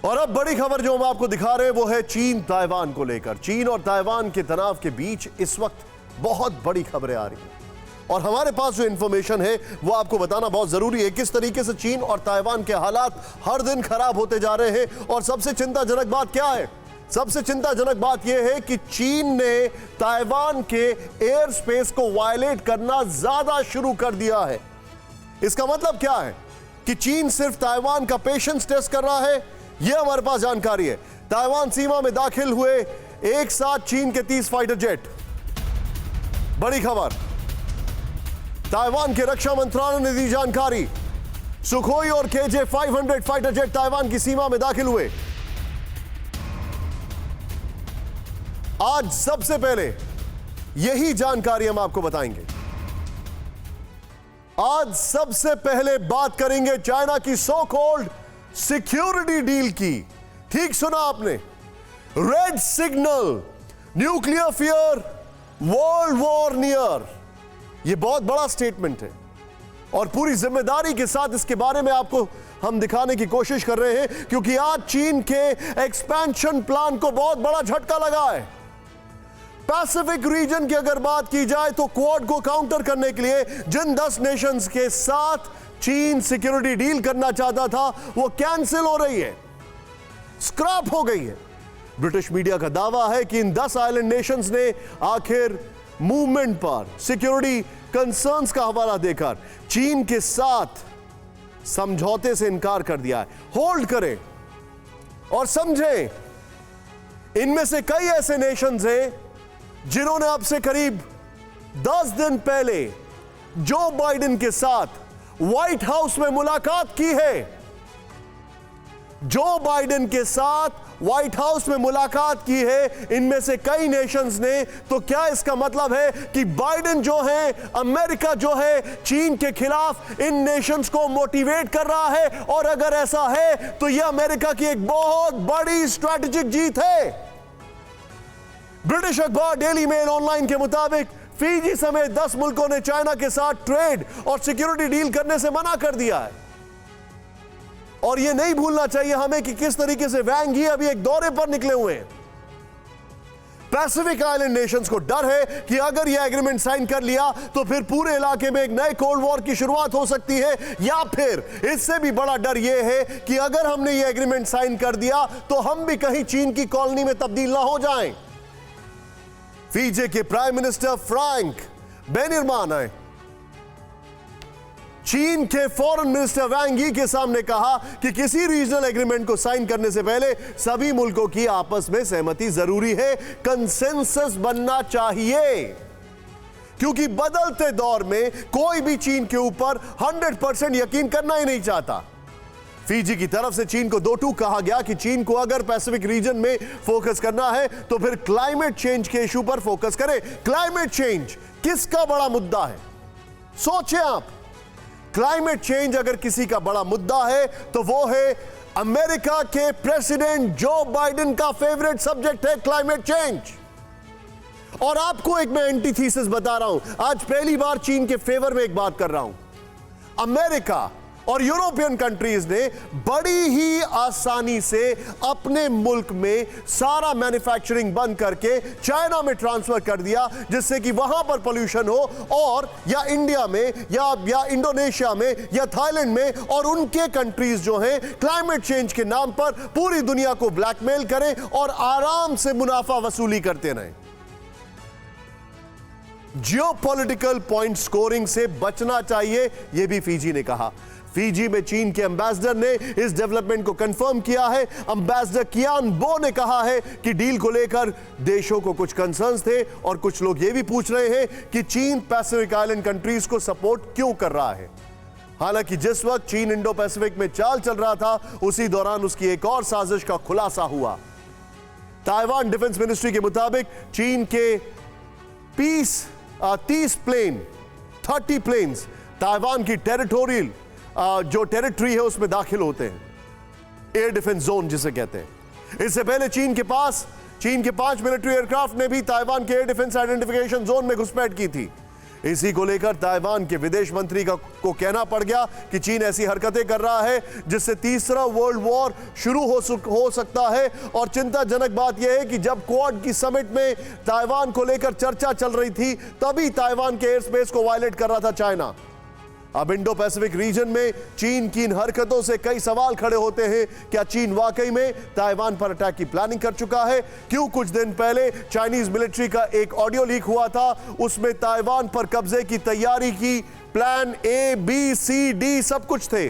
और अब बड़ी खबर जो हम आपको दिखा रहे हैं वो है चीन ताइवान को लेकर। चीन और ताइवान के तनाव के बीच इस वक्त बहुत बड़ी खबरें आ रही हैं और हमारे पास जो इंफॉर्मेशन है वो आपको बताना बहुत जरूरी है। किस तरीके से चीन और ताइवान के हालात हर दिन खराब होते जा रहे हैं और सबसे चिंताजनक बात क्या है? सबसे चिंताजनक बात यह है कि चीन ने ताइवान के एयर स्पेस को वायलेट करना ज्यादा शुरू कर दिया है। इसका मतलब क्या है कि चीन सिर्फ ताइवान का पेशेंस टेस्ट कर रहा है? यह हमारे पास जानकारी है। ताइवान सीमा में दाखिल हुए एक साथ चीन के 30 फाइटर जेट। बड़ी खबर, ताइवान के रक्षा मंत्रालय ने दी जानकारी। सुखोई और केजे 500 फाइटर जेट ताइवान की सीमा में दाखिल हुए। आज सबसे पहले यही जानकारी हम आपको बताएंगे। आज सबसे पहले बात करेंगे चाइना की सो कॉल्ड सिक्योरिटी डील की। ठीक सुना आपने, red signal, nuclear fear, world war near. यह बहुत बड़ा स्टेटमेंट है और पूरी जिम्मेदारी के साथ इसके बारे में आपको हम दिखाने की कोशिश कर रहे हैं, क्योंकि आज चीन के एक्सपेंशन प्लान को बहुत बड़ा झटका लगा है। पैसिफिक रीजन की अगर बात की जाए तो क्वाड को काउंटर करने के लिए जिन 10 नेशंस के साथ चीन सिक्योरिटी डील करना चाहता था वो कैंसिल हो रही है, स्क्रैप हो गई है। ब्रिटिश मीडिया का दावा है कि इन 10 आइलैंड नेशंस ने आखिर मूवमेंट पर सिक्योरिटी कंसर्न्स का हवाला देकर चीन के साथ समझौते से इनकार कर दिया है। होल्ड करें और समझें, इनमें से कई ऐसे नेशंस हैं जिन्होंने अब से करीब 10 दिन पहले जो बाइडेन के साथ व्हाइट हाउस में मुलाकात की है। जो बाइडेन के साथ व्हाइट हाउस में मुलाकात की है, इनमें से कई नेशंस ने। तो क्या इसका मतलब है कि बाइडेन जो है, अमेरिका जो है, चीन के खिलाफ इन नेशंस को मोटिवेट कर रहा है? और अगर ऐसा है तो यह अमेरिका की एक बहुत बड़ी स्ट्रैटेजिक जीत है। ब्रिटिश अखबार डेली मेल ऑनलाइन के मुताबिक फिजी समेत 10 मुल्कों ने चाइना के साथ ट्रेड और सिक्योरिटी डील करने से मना कर दिया है। और यह नहीं भूलना चाहिए हमें कि किस तरीके से वांग यी अभी एक दौरे पर निकले हुए हैं। पैसिफिक आइलैंड नेशंस को डर है कि अगर यह एग्रीमेंट साइन कर लिया तो फिर पूरे इलाके में एक नए कोल्ड वॉर की शुरुआत हो सकती है, या फिर इससे भी बड़ा डर यह है कि अगर हमने यह एग्रीमेंट साइन कर दिया तो हम भी कहीं चीन की कॉलोनी में तब्दील ना हो जाएं। फिजी के प्राइम मिनिस्टर फ्रैंक बैनिनरमान ने चीन के फॉरेन मिनिस्टर वांग यी के सामने कहा कि किसी रीजनल एग्रीमेंट को साइन करने से पहले सभी मुल्कों की आपस में सहमति जरूरी है, कंसेंसस बनना चाहिए। क्योंकि बदलते दौर में कोई भी चीन के ऊपर 100% यकीन करना ही नहीं चाहता। फिजी की तरफ से चीन को 2 टूक कहा गया कि चीन को अगर पैसिफिक रीजन में फोकस करना है तो फिर क्लाइमेट चेंज के इशू पर फोकस करें। क्लाइमेट चेंज किसका बड़ा मुद्दा है? सोचें आप, क्लाइमेट चेंज अगर किसी का बड़ा मुद्दा है तो वो है अमेरिका के प्रेसिडेंट जो बाइडेन का फेवरेट सब्जेक्ट है क्लाइमेट चेंज। और आपको एक मैं एंटीथीसिस बता रहा हूं, आज पहली बार चीन के फेवर में एक बात कर रहा हूं। अमेरिका और यूरोपियन कंट्रीज ने बड़ी ही आसानी से अपने मुल्क में सारा मैन्युफैक्चरिंग बंद करके चाइना में ट्रांसफर कर दिया, जिससे कि वहां पर पोल्यूशन हो, और या इंडिया में या इंडोनेशिया में या थाईलैंड में, और उनके कंट्रीज जो हैं क्लाइमेट चेंज के नाम पर पूरी दुनिया को ब्लैकमेल करें और आराम से मुनाफा वसूली करते रहें। जियोपॉलिटिकल पॉइंट स्कोरिंग से बचना चाहिए, यह भी फिजी ने कहा। फिजी में चीन के एम्बेसडर ने इस डेवलपमेंट को कंफर्म किया है। एम्बेसडर कियान बो ने कहा है कि डील को लेकर देशों को कुछ कंसर्न्स थे और कुछ लोग ये भी पूछ रहे हैं कि चीन पैसिफिक आइलैंड कंट्रीज को सपोर्ट क्यों कर रहा है। हालांकि जिस वक्त चीन इंडो पैसिफिक में चाल चल रहा था, उसी दौरान उसकी एक और साजिश का खुलासा हुआ। ताइवान डिफेंस मिनिस्ट्री के मुताबिक चीन के 30 प्लेन्स ताइवान की टेरिटोरियल जो टेरिटरी है उसमें दाखिल होते हैं, एयर डिफेंस जोन जिसे कहते हैं। इससे पहले चीन के 5 मिलिट्री एयरक्राफ्ट ने भी ताइवान के एयर डिफेंस आइडेंटिफिकेशन जोन में घुसपैठ की थी। इसी को लेकर ताइवान के विदेश मंत्री को कहना पड़ गया कि चीन ऐसी हरकतें कर रहा है जिससे तीसरा वर्ल्ड वॉर शुरू हो सकता है। और चिंताजनक बात यह है कि जब क्वाड की समिट में ताइवान को लेकर चर्चा चल रही थी तभी ताइवान के एयर स्पेस को वायलेट कर रहा था चाइना। अब इंडो पैसिफिक रीजन में चीन की इन हरकतों से कई सवाल खड़े होते हैं। क्या चीन वाकई में ताइवान पर अटैक की प्लानिंग कर चुका है? क्यों कुछ दिन पहले चाइनीज मिलिट्री का एक ऑडियो लीक हुआ था, उसमें ताइवान पर कब्जे की तैयारी की प्लान ABCD सब कुछ थे।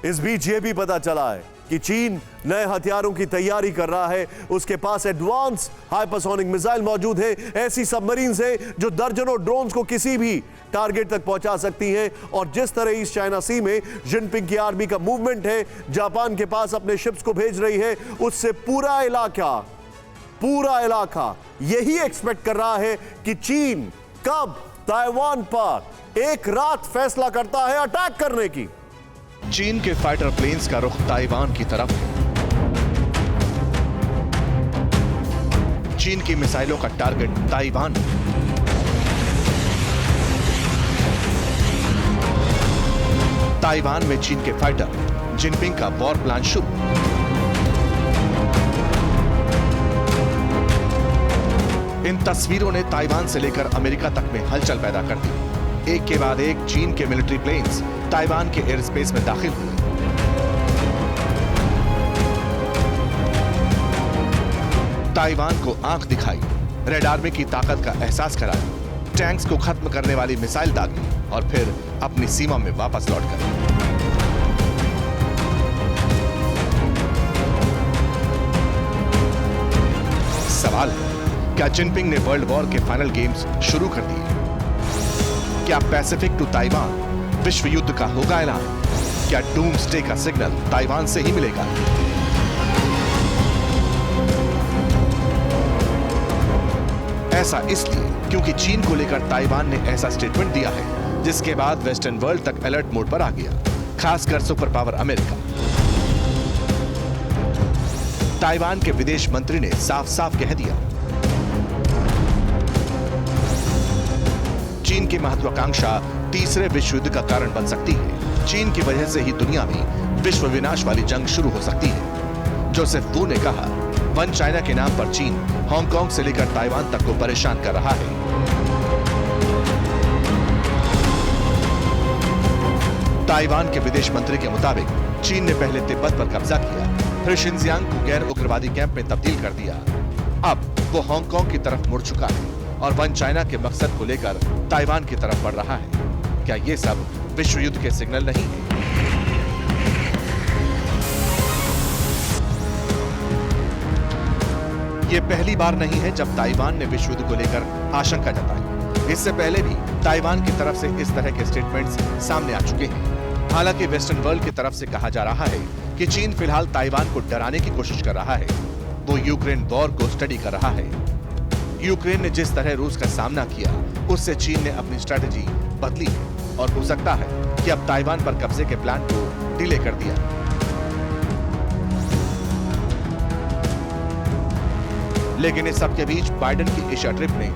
इस बीच यह भी पता चला है कि चीन नए हथियारों की तैयारी कर रहा है। उसके पास एडवांस हाइपरसोनिक मिसाइल मौजूद है, ऐसी सबमरीन्स हैं जो दर्जनों ड्रोन्स को किसी भी टारगेट तक पहुंचा सकती हैं। और जिस तरह ईस्ट चाइना सी में जिनपिंग की आर्मी का मूवमेंट है, जापान के पास अपने शिप्स को भेज रही है, उससे पूरा इलाका यही एक्सपेक्ट कर रहा है कि चीन कब ताइवान पर एक रात फैसला करता है अटैक करने की। चीन के फाइटर प्लेन्स का रुख ताइवान की तरफ है। चीन की मिसाइलों का टारगेट ताइवान। ताइवान में चीन के फाइटर जिनपिंग का वॉर प्लान शुरू। इन तस्वीरों ने ताइवान से लेकर अमेरिका तक में हलचल पैदा कर दी। एक के बाद एक चीन के मिलिट्री प्लेन्स ताइवान के एयर स्पेस में दाखिल हुए। ताइवान को आंख दिखाई, रेड आर्मी की ताकत का एहसास कराया, टैंक्स को खत्म करने वाली मिसाइल दागी और फिर अपनी सीमा में वापस लौट गए। सवाल है, क्या जिनपिंग ने वर्ल्ड वॉर के फाइनल गेम्स शुरू कर दिए? क्या पैसिफिक टू ताइवान विश्व युद्ध का होगा ऐलान? क्या डूम्सडे का सिग्नल ताइवान से ही मिलेगा? ऐसा इसलिए क्योंकि चीन को लेकर ताइवान ने ऐसा स्टेटमेंट दिया है जिसके बाद वेस्टर्न वर्ल्ड तक अलर्ट मोड पर आ गया, खासकर सुपर पावर अमेरिका। ताइवान के विदेश मंत्री ने साफ साफ कह दिया, चीन की महत्वाकांक्षा तीसरे विश्व युद्ध का कारण बन सकती है। चीन की वजह से ही दुनिया में विश्व विनाश वाली जंग शुरू हो सकती है। जोसेफ वू ने कहा, वन चाइना के नाम पर चीन हांगकांग से लेकर ताइवान तक को परेशान कर रहा है। ताइवान के विदेश मंत्री के मुताबिक चीन ने पहले तिब्बत पर कब्जा किया, फिर शिनजियांग को गैर उग्रवादी कैंप में तब्दील कर दिया। अब वो हांगकांग की तरफ मुड़ चुका है और वन चाइना के मकसद को लेकर ताइवान की तरफ बढ़ रहा है। क्या ये सब विश्व युद्ध के सिग्नल नहीं है? ये पहली बार नहीं है जब ताइवान ने विश्व युद्ध को लेकर आशंका जताई। इससे पहले भी ताइवान की तरफ से इस तरह के स्टेटमेंट्स सामने आ चुके हैं। हालांकि वेस्टर्न वर्ल्ड की तरफ से कहा जा रहा है कि चीन फिलहाल ताइवान को डराने की कोशिश कर रहा है। वो यूक्रेन वॉर को स्टडी कर रहा है। यूक्रेन ने जिस तरह रूस का सामना किया, उससे चीन ने अपनी स्ट्रेटेजी बदली है और हो सकता है कि अब ताइवान पर कब्जे के प्लान को डिले कर दिया। लेकिन इस सब के बीच बाइडेन की एशिया ट्रिप ने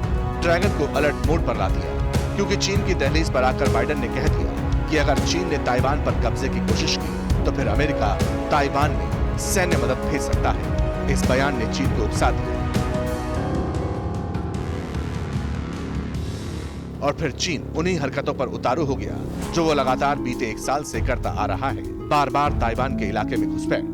ड्रैगन को अलर्ट मोड पर ला दिया, क्योंकि चीन की दहलीज पर आकर बाइडेन ने कह दिया कि अगर चीन ने ताइवान पर कब्जे की कोशिश की तो फिर अमेरिका ताइवान में सैन्य मदद भेज सकता है। इस बयान ने चीन को उकसा दिया और फिर चीन उन्हीं हरकतों पर उतारू हो गया जो वो लगातार बीते 1 साल से करता आ रहा है, बार बार ताइवान के इलाके में घुसपैठ।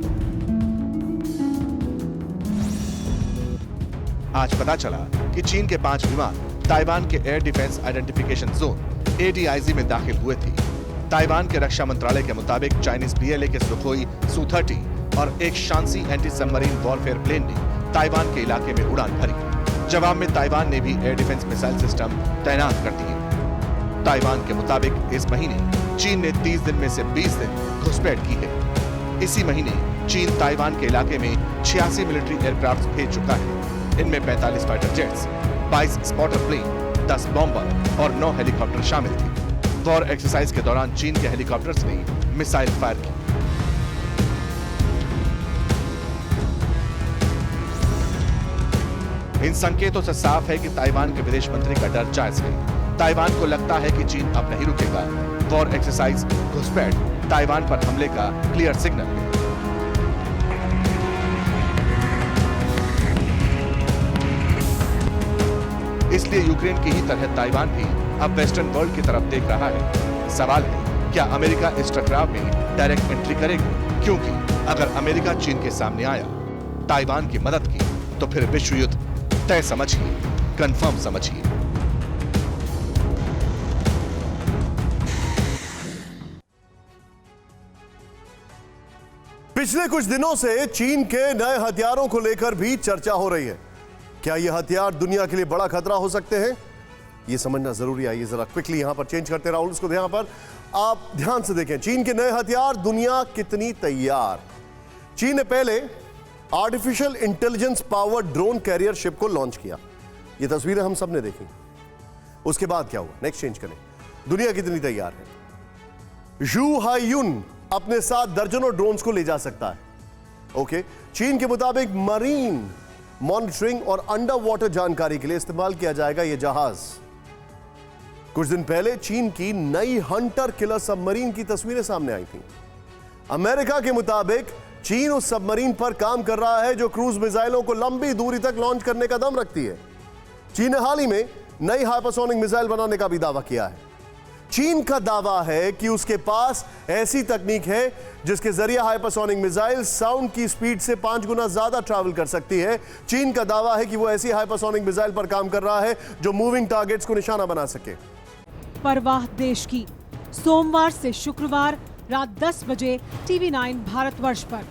आज पता चला कि चीन के 5 विमान ताइवान के air defence identification zone ADIZ में दाखिल हुए थे। ताइवान के रक्षा मंत्रालय के मुताबिक चाइनीज PLA के सुखोई Su-30 और एक Shanxi anti submarine warfare plane ने ताइवान के इलाके में उड़ान भरी। जवाब में ताइवान ने भी एयर डिफेंस मिसाइल सिस्टम तैनात कर दिए। ताइवान के मुताबिक इस महीने चीन ने 30 दिन में से 20 दिन घुसपैठ की है। इसी महीने चीन ताइवान के इलाके में 86 मिलिट्री एयरक्राफ्ट भेज चुका है। इनमें 45 fighter jets, 22 spotter plane, 10 bomber और 9 हेलीकॉप्टर शामिल थे। वॉर एक्सरसाइज के दौरान चीन के हेलीकॉप्टर्स ने मिसाइल फायर की। इन इन संकेतों से साफ है कि ताइवान के विदेश मंत्री का डर जायज है। ताइवान को लगता है कि चीन अब नहीं रुकेगा। वॉर एक्सरसाइज घुसपैठ ताइवान पर हमले का क्लियर सिग्नल। इसलिए यूक्रेन की ही तरह ताइवान भी अब वेस्टर्न वर्ल्ड की तरफ देख रहा है। सवाल है, क्या अमेरिका इस टकराव में डायरेक्ट एंट्री करेगी? क्योंकि अगर अमेरिका चीन के सामने आया, ताइवान की मदद की, तो फिर विश्व युद्ध तय समझिए, कंफर्म समझिए। पिछले कुछ दिनों से चीन के नए हथियारों को लेकर भी चर्चा हो रही है। क्या ये हथियार दुनिया के लिए बड़ा खतरा हो सकते हैं? ये समझना जरूरी है। ये जरा क्विकली यहां पर चेंज करते राहुल, उसको यहां पर आप ध्यान से देखें। चीन के नए हथियार, दुनिया कितनी तैयार। चीन ने पहले artificial intelligence powered drone carrier ship को लॉन्च किया। ये तस्वीरें हम सब ने देखी। उसके बाद क्या हुआ? नेक्स्ट चेंज करें। दुनिया कितनी तैयार है। यू हाईयुन अपने साथ दर्जनों ड्रोन्स को ले जा सकता है। ओके, चीन के मुताबिक मरीन मॉनिटरिंग और अंडर वाटर जानकारी के लिए इस्तेमाल किया जाएगा यह जहाज। कुछ दिन पहले चीन की नई हंटर किलर सबमरीन की तस्वीरें सामने आई थी। अमेरिका के मुताबिक चीन उस सबमरीन पर काम कर रहा है जो क्रूज मिसाइलों को लंबी दूरी तक लॉन्च करने का दम रखती है। चीन ने हाल ही में नई हाइपरसोनिक मिसाइल बनाने का भी दावा किया है। चीन का दावा है कि उसके पास ऐसी तकनीक है जिसके जरिए हाइपरसोनिक मिसाइल साउंड की स्पीड से 5 गुना ज्यादा ट्रैवल कर सकती है। चीन का दावा है कि वो ऐसी हाइपरसोनिक मिसाइल पर काम कर रहा है जो मूविंग टारगेट्स को निशाना बना सके। परवाह देश की, सोमवार से शुक्रवार रात 10 बजे TV9 भारतवर्ष पर।